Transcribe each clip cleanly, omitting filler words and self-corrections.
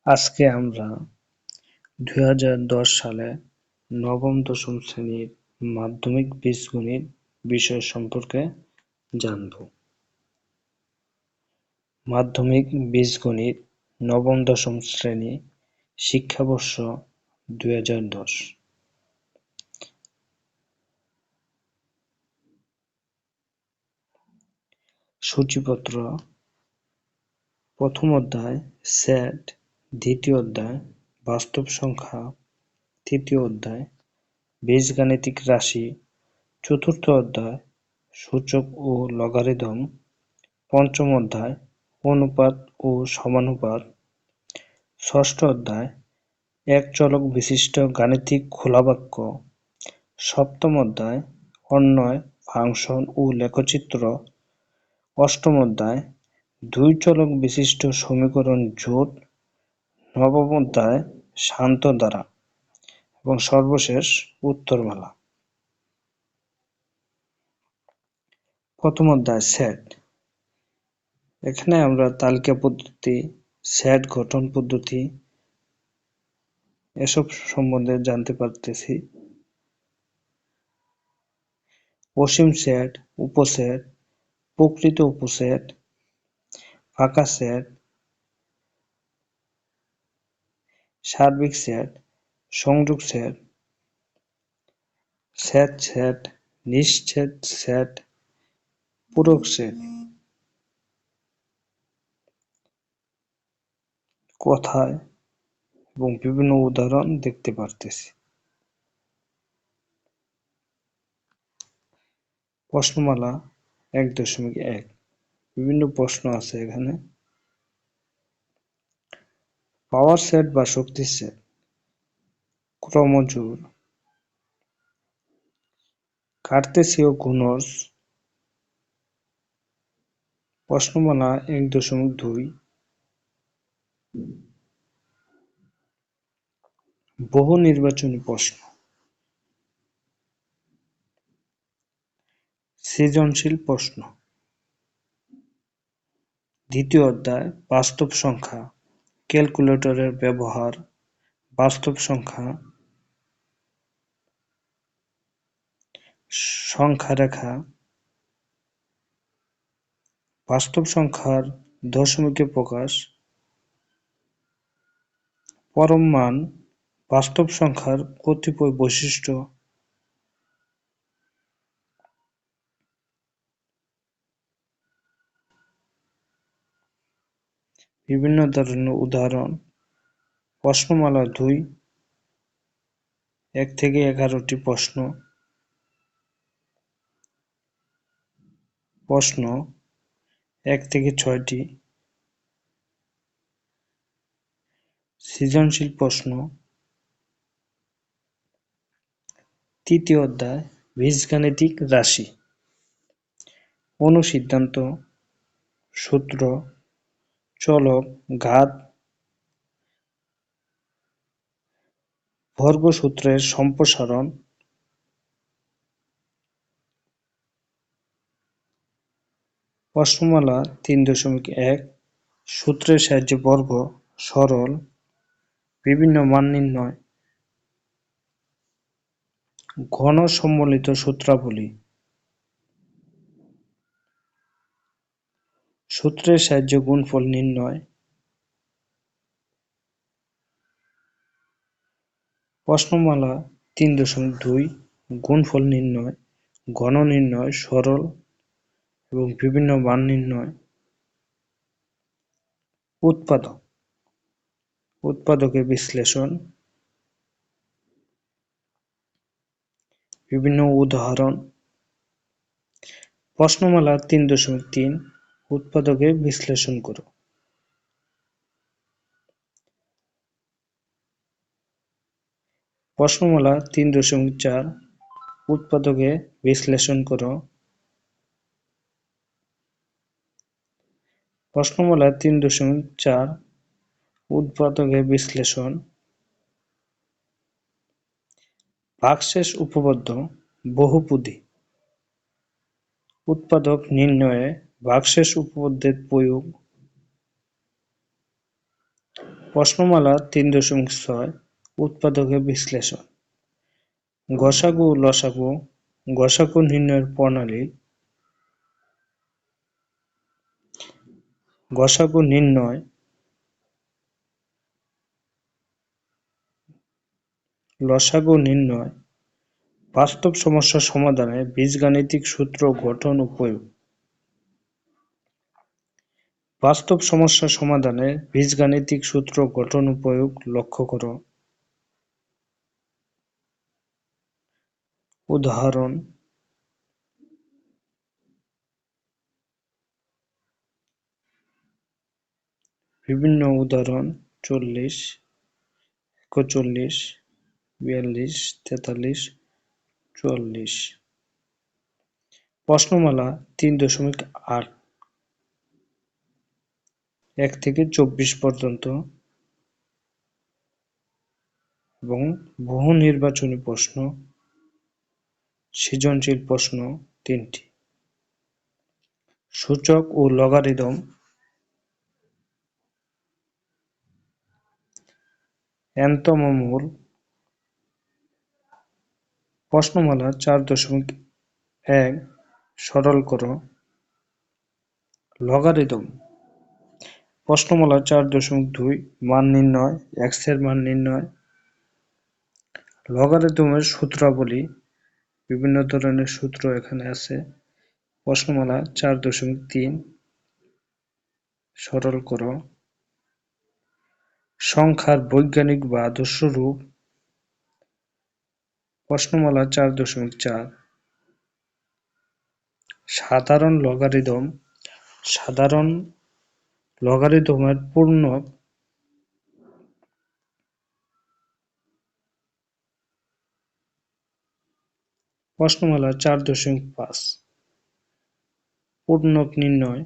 আজকে আমরা ২০১০ সালে নবম-দশম শ্রেণীর মাধ্যমিক বীজগণিত বিষয় সম্পর্কে জানব। মাধ্যমিক বীজগণিত নবম-দশম শ্রেণী শিক্ষাবর্ষ ২০১০। সূচিপত্র: প্রথম অধ্যায় সেট, দ্বিতীয় অধ্যায় বাস্তব সংখ্যা, তৃতীয় অধ্যায় বীজগাণিতিক রাশি, চতুর্থ অধ্যায় সূচক ও লগারিদম, পঞ্চম অধ্যায় অনুপাত ও সমানুপাত, ষষ্ঠ অধ্যায় এক চলক বিশিষ্ট গাণিতিক খোলা বাক্য, সপ্তম অধ্যায় অন্বয়, ফাংশন ও লেখচিত্র, অষ্টম অধ্যায় দুই চলক বিশিষ্ট সমীকরণ জোট, নবম অধ্যায় শান্ত ধারা এবং সর্বশেষ উত্তরমালা। প্রথম অধ্যায় সেট। এখানে আমরা তালিকা পদ্ধতি, সেট গঠন পদ্ধতি এসব সম্বন্ধে জানতে পারতেছি। অসীম সেট, উপসেট, প্রকৃত উপসেট, ফাঁকা সেট, সার্বিক সেট, সংযোগ সেট, সেট সেট, নিঃছেদ সেট, পূরক সেট। কথায় এবং বিভিন্ন উদাহরণ দেখতে পারতেছি। প্রশ্নমালা ১.১। বিভিন্ন প্রশ্ন আছে এখানে। পাওয়ার সেট বা শক্তি সেট, ক্রমজোড়, কার্তেশীয় গুণজ। প্রশ্নমালা ১.২। বহু নির্বাচনী প্রশ্ন, সৃজনশীল প্রশ্ন। দ্বিতীয় অধ্যায় বাস্তব সংখ্যা, ক্যালকুলেটরের ব্যবহার, বাস্তব সংখ্যা, সংখ্যা রেখা, বাস্তব সংখ্যার দশমিকে প্রকাশ, পরম মান, বাস্তব সংখ্যার কতিপয় বৈশিষ্ট্য, বিভিন্ন ধরনের উদাহরণ। প্রশ্নমালা ২, ১-১১টি প্রশ্ন। প্রশ্ন ১-৬টি। সৃজনশীল প্রশ্ন। তৃতীয় অধ্যায় বীজগাণিতিক রাশি, অনুসিদ্ধান্ত, সূত্র, চলক, ঘাত, বর্গসূত্রের সম্প্রসারণ। প্রশ্নমালা ৩.১। সূত্রের সাহায্যে বর্গ, সরল, বিভিন্ন মান নির্ণয়। ঘন সম্বলিত সূত্রাবলী। সূত্রের সাহায্যে গুণফল নির্ণয়। প্রশ্নমালা ৩.২। গুণফল নির্ণয়, ঘন নির্ণয়, সরল এবং বিভিন্ন মান নির্ণয়। উৎপাদক, উৎপাদকের বিশ্লেষণ। বিভিন্ন উদাহরণ। প্রশ্নমালা ৩.৩। উৎপাদকের বিশ্লেষণ করো। প্রশ্নমালা ৩.৪। উৎপাদকে বিশ্লেষণ করো। প্রশ্নমালা ৩.৪। উৎপাদকে বিশ্লেষণ। ভাগশেষ উপপাদ্য, বহুপদী। উৎপাদক নির্ণয়ে ভাগশেষ উপপাদ্যের প্রয়োগ। প্রশ্নমালা 3.6 উৎপাদকের বিশ্লেষণ। গসাগু লসাগু গসাগু নির্ণয়ের প্রণালী। গসাগু নির্ণয় লসাগু নির্ণয় বাস্তব সমস্যা সমাধানে বীজগাণিতিক সূত্র গঠন ও প্রয়োগ। বাস্তব সমস্যা সমাধানে বীজগাণিতিক সূত্র গঠন ও প্রয়োগ লক্ষ্য করো। উদাহরণ: বিভিন্ন উদাহরণ: 40, 41, 42, 43, 44। প্রশ্নমালা 3.8 1 থেকে 24 পর্যন্ত এবং বহু নির্বাচনী প্রশ্ন, সৃজনশীল প্রশ্ন 3টি। সূচক ও লগারিদম। n-তম মূল। প্রশ্নমালা 4.1 সরল করো। লগারিদম। প্রশ্নমালা 4.2 মান নির্ণয়, x এর মান নির্ণয়। লগারিদমের সূত্রাবলী। বিভিন্ন ধরনের সূত্র এখানে আছে। প্রশ্নমালা 4.3 সরল করো। সংখ্যার বৈজ্ঞানিক বা আদর্শ রূপ। প্রশ্নমালা 4.4 সাধারণ লগারিদম। সাধারণ লগারিদমের পূর্ণক। প্রশ্নমালা 4.5 পূর্ণক নির্ণয়।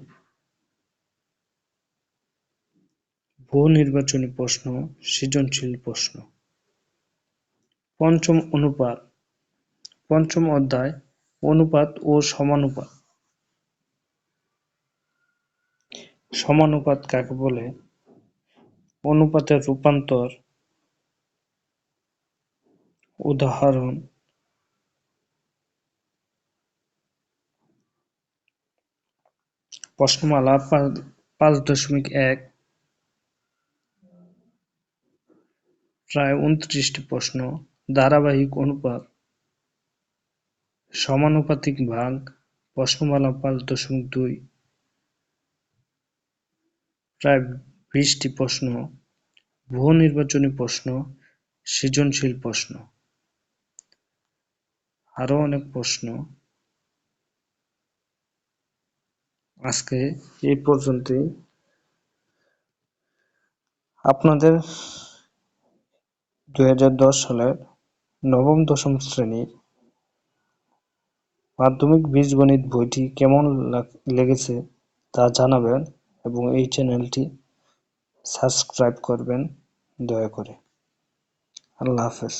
বহু নির্বাচনী প্রশ্ন, সৃজনশীল প্রশ্ন। পঞ্চম অনুপাত। পঞ্চম অধ্যায় অনুপাত ও সমানুপাত। সমানুপাত কাকে বলে? অনুপাতের রূপান্তর। উদাহরণ: প্রশ্নমালা 5.1 প্রায় 29টি প্রশ্ন। ধারাবাহিক অনুপাত। সমানুপাতিক ভাগ। প্রশ্নমালা 5.2 প্রায় 20টি প্রশ্ন। বহু নির্বাচনী প্রশ্ন, সৃজনশীল প্রশ্ন। আরো অনেক প্রশ্ন। আজকে এই পর্যন্তই। আপনাদের 2010 সালের নবম-দশম শ্রেণীর মাধ্যমিক বীজগণিত বইটি কেমন লেগেছে তা জানাবেন এবং এই চ্যানেলটি সাবস্ক্রাইব করবেন দয়া করে। আল্লাহ হাফেজ।